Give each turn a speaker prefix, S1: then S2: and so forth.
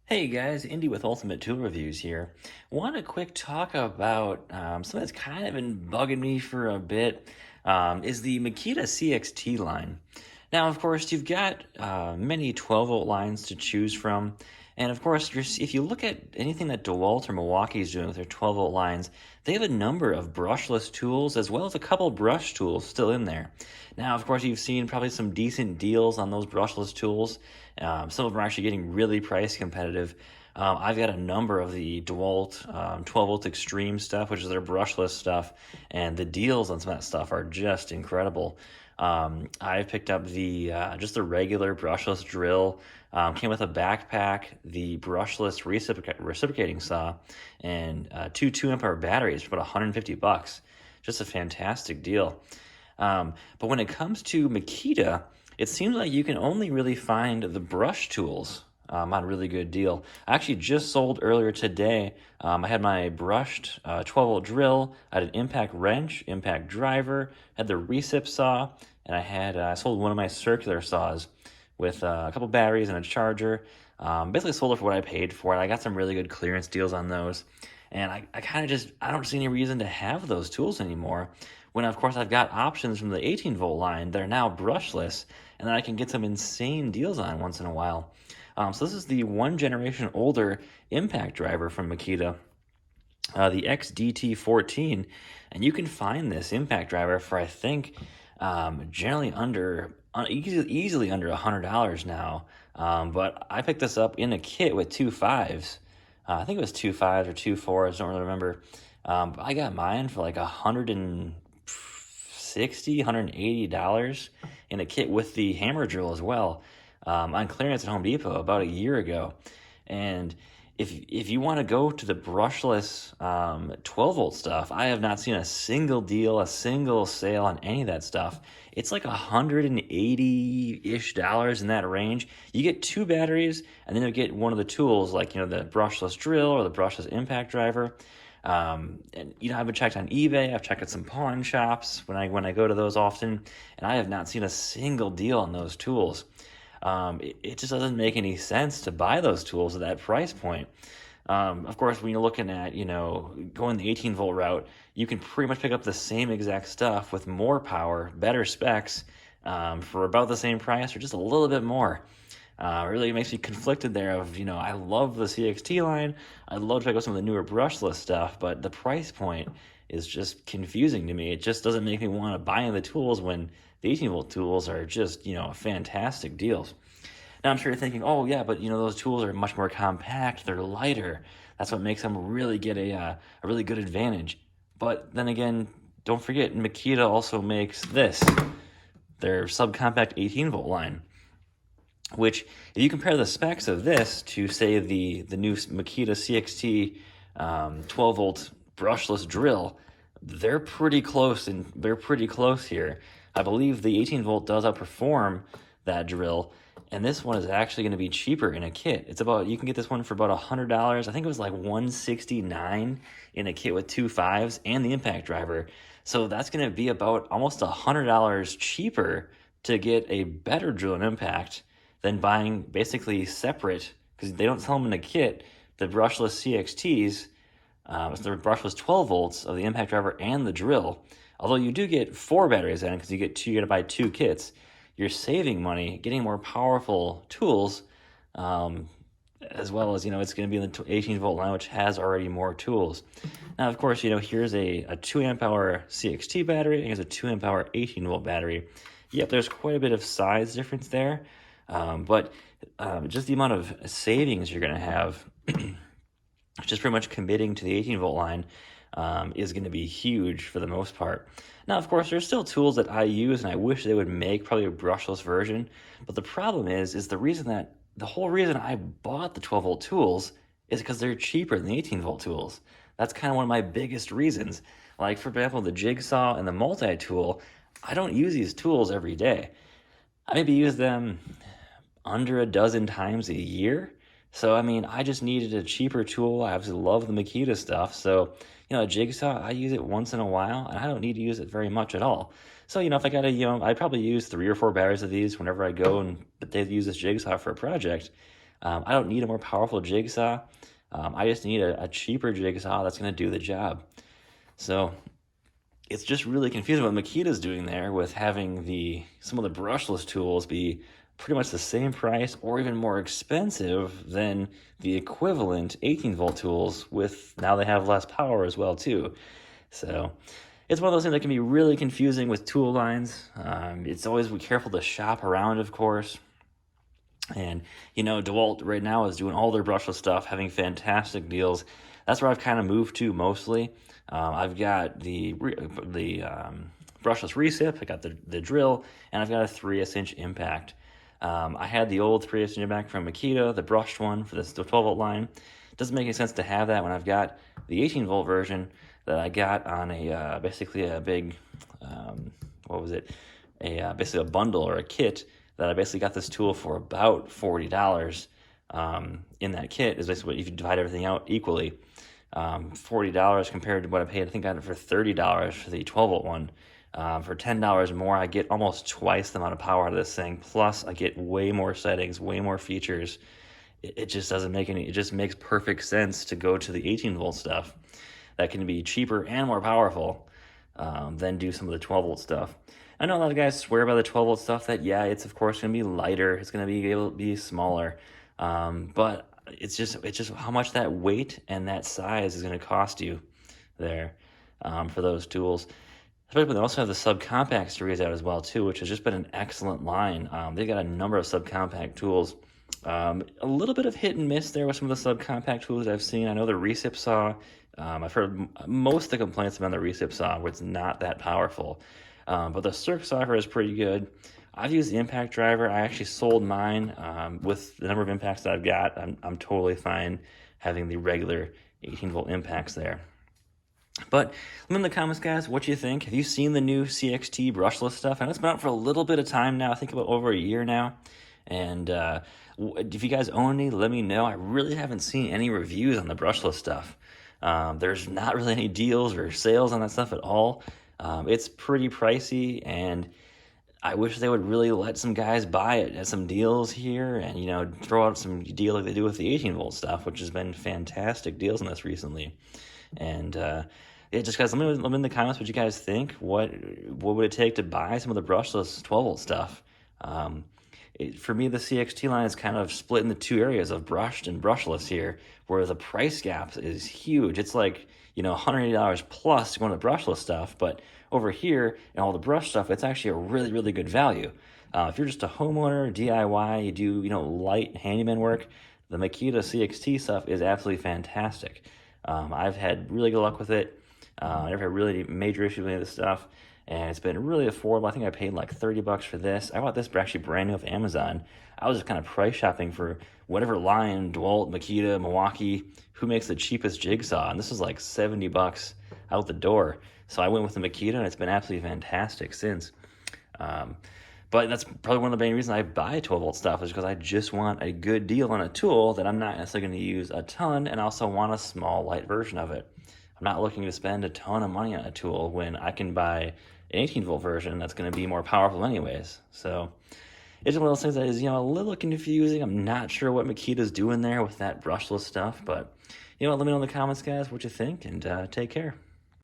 S1: Hey guys, Indy with Ultimate Tool Reviews here. Want a quick talk about something that's kind of been bugging me for a bit, is the Makita CXT line. Now, of course, you've got many 12-volt lines to choose from, and of course, if you look at anything that DeWalt or Milwaukee is doing with their 12-volt lines, they have a number of brushless tools as well as a couple brush tools still in there. Now, of course, you've seen probably some decent deals on those brushless tools. Some of them are actually getting really price competitive. I've got a number of the DeWalt 12 volt extreme stuff, which is their brushless stuff, and the deals on some of that stuff are just incredible. I've picked up the just the regular brushless drill. Came with a backpack, the brushless reciprocating saw, and two 2 amp hour batteries for about $150. Just a fantastic deal. But when it comes to Makita, it seems like you can only really find the brush tools on a really good deal. I actually just sold earlier today. I had my brushed 12-volt drill, I had an impact wrench, impact driver, had the recip saw, and I sold one of my circular saws with a couple batteries and a charger. Basically sold it for what I paid for it. I got some really good clearance deals on those. And I kind of I don't see any reason to have those tools anymore when, of course, I've got options from the 18-volt line that are now brushless and that I can get some insane deals on once in a while. So this is the one generation older impact driver from Makita, the XDT14, and you can find this impact driver for, I think, generally easily under $100 now. But I picked this up in a kit with two fives. I think it was two fives or two fours. Don't really remember. But I got mine for like $180 in a kit with the hammer drill as well, on clearance at Home Depot about a year ago. And if you want to go to the brushless 12-volt stuff, I have not seen a single deal, a single sale on any of that stuff. It's like $180-ish in that range. You get two batteries, and then you get one of the tools, like the brushless drill or the brushless impact driver. And I've been checked on eBay. I've checked at some pawn shops when I go to those often, and I have not seen a single deal on those tools. It just doesn't make any sense to buy those tools at that price point. Of course, when you're looking at, going the 18-volt route, you can pretty much pick up the same exact stuff with more power, better specs, for about the same price or just a little bit more. It really makes me conflicted there of, I love the CXT line. I love to pick up some of the newer brushless stuff, but the price point is just confusing to me. It just doesn't make me want to buy in the tools when the 18-volt tools are just, fantastic deals. Now, I'm sure you're thinking, oh, yeah, but, those tools are much more compact. They're lighter. That's what makes them really get a really good advantage. But then again, don't forget, Makita also makes this, their subcompact 18-volt line, which, if you compare the specs of this to, say, the new Makita CXT 12-volt brushless drill, they're pretty close, and they're pretty close here. I believe the 18-volt does outperform that drill, and this one is actually going to be cheaper in a kit. You can get this one for about $100. I think it was like $169 in a kit with two fives and the impact driver. So that's going to be about almost $100 cheaper to get a better drill and impact than buying basically separate, because they don't sell them in a kit, the brushless CXTs. It's the brushless 12 volts of the impact driver and the drill. Although you do get four batteries in, because you got to buy two kits. You're saving money, getting more powerful tools, as well as, it's going to be in the 18-volt line, which has already more tools. Now, of course, here's a 2-amp-hour CXT battery, and here's a 2-amp-hour 18-volt battery. Yep, there's quite a bit of size difference there, but just the amount of savings you're going to have, just pretty much committing to the 18-volt line, is going to be huge for the most part. Now, of course, there's still tools that I use, and I wish they would make probably a brushless version. But the problem is the whole reason I bought the 12-volt tools is because they're cheaper than the 18-volt tools. That's kind of one of my biggest reasons. Like, for example, the jigsaw and the multi-tool, I don't use these tools every day. I maybe use them under a dozen times a year. So, I just needed a cheaper tool. I obviously love the Makita stuff. So, a jigsaw, I use it once in a while, and I don't need to use it very much at all. So, if I got I probably use 3 or 4 batteries of these whenever I go and they use this jigsaw for a project. I don't need a more powerful jigsaw. I just need a cheaper jigsaw that's going to do the job. So it's just really confusing what Makita's doing there with having some of the brushless tools be pretty much the same price or even more expensive than the equivalent 18-volt tools, with now they have less power as well too. So it's one of those things that can be really confusing with tool lines. It's always be careful to shop around, of course. And, DeWalt right now is doing all their brushless stuff, having fantastic deals. That's where I've kind of moved to mostly. I've got the brushless recip, I got the drill, and I've got a 3/8-inch impact. I had the old 3/8-inch impact from Makita, the brushed one for the 12-volt line. It doesn't make any sense to have that when I've got the 18-volt version that I got on basically a big, basically a bundle or a kit that I basically got this tool for about $40. In that kit is basically what, if you divide everything out equally, $40 compared to what I paid. I think I got it for $30 for the 12-volt one. For $10 more, I get almost twice the amount of power out of this thing. Plus, I get way more settings, way more features. It just doesn't make it just makes perfect sense to go to the 18-volt stuff that can be cheaper and more powerful than do some of the 12-volt stuff. I know a lot of guys swear by the 12-volt stuff that, yeah, it's of course going to be lighter. It's going to be able to be smaller. But it's just how much that weight and that size is going to cost you there for those tools. Especially when they also have the subcompact series out as well too, which has just been an excellent line. They've got a number of subcompact tools. A little bit of hit and miss there with some of the subcompact tools I've seen. I know the recip saw. I've heard most of the complaints about the recip saw where it's not that powerful. But the circ saw is pretty good. I've used the impact driver. I actually sold mine with the number of impacts that I've got. I'm totally fine having the regular 18-volt impacts there. But let me know in the comments, guys, what you think. Have you seen the new CXT brushless stuff? I know it's been out for a little bit of time now. I think about over a year now. And if you guys own any, let me know. I really haven't seen any reviews on the brushless stuff. There's not really any deals or sales on that stuff at all. It's pretty pricey, and I wish they would really let some guys buy it at some deals here and, throw out some deal like they do with the 18-volt stuff, which has been fantastic deals on this recently. And just guys, let me in the comments what you guys think. What would it take to buy some of the brushless 12-volt stuff? For me, the CXT line is kind of split into two areas of brushed and brushless here, where the price gap is huge. It's like, $180 plus to go into the brushless stuff, but over here and all the brush stuff, it's actually a really, really good value. If you're just a homeowner, DIY, you do, light handyman work, the Makita CXT stuff is absolutely fantastic. I've had really good luck with it. I never had really major issues with any of this stuff, and it's been really affordable. I think I paid like $30 for this. I bought this actually brand new off Amazon. I was just kind of price shopping for whatever line, DeWalt, Makita, Milwaukee, who makes the cheapest jigsaw, and this was like $70 out the door. So I went with the Makita, and it's been absolutely fantastic since. But that's probably one of the main reasons I buy 12-volt stuff is because I just want a good deal on a tool that I'm not necessarily going to use a ton, and also want a small, light version of it. I'm not looking to spend a ton of money on a tool when I can buy an 18-volt version that's going to be more powerful anyways. So it's one of those things that is, a little confusing. I'm not sure what Makita's doing there with that brushless stuff, but, let me know in the comments, guys, what you think, and take care.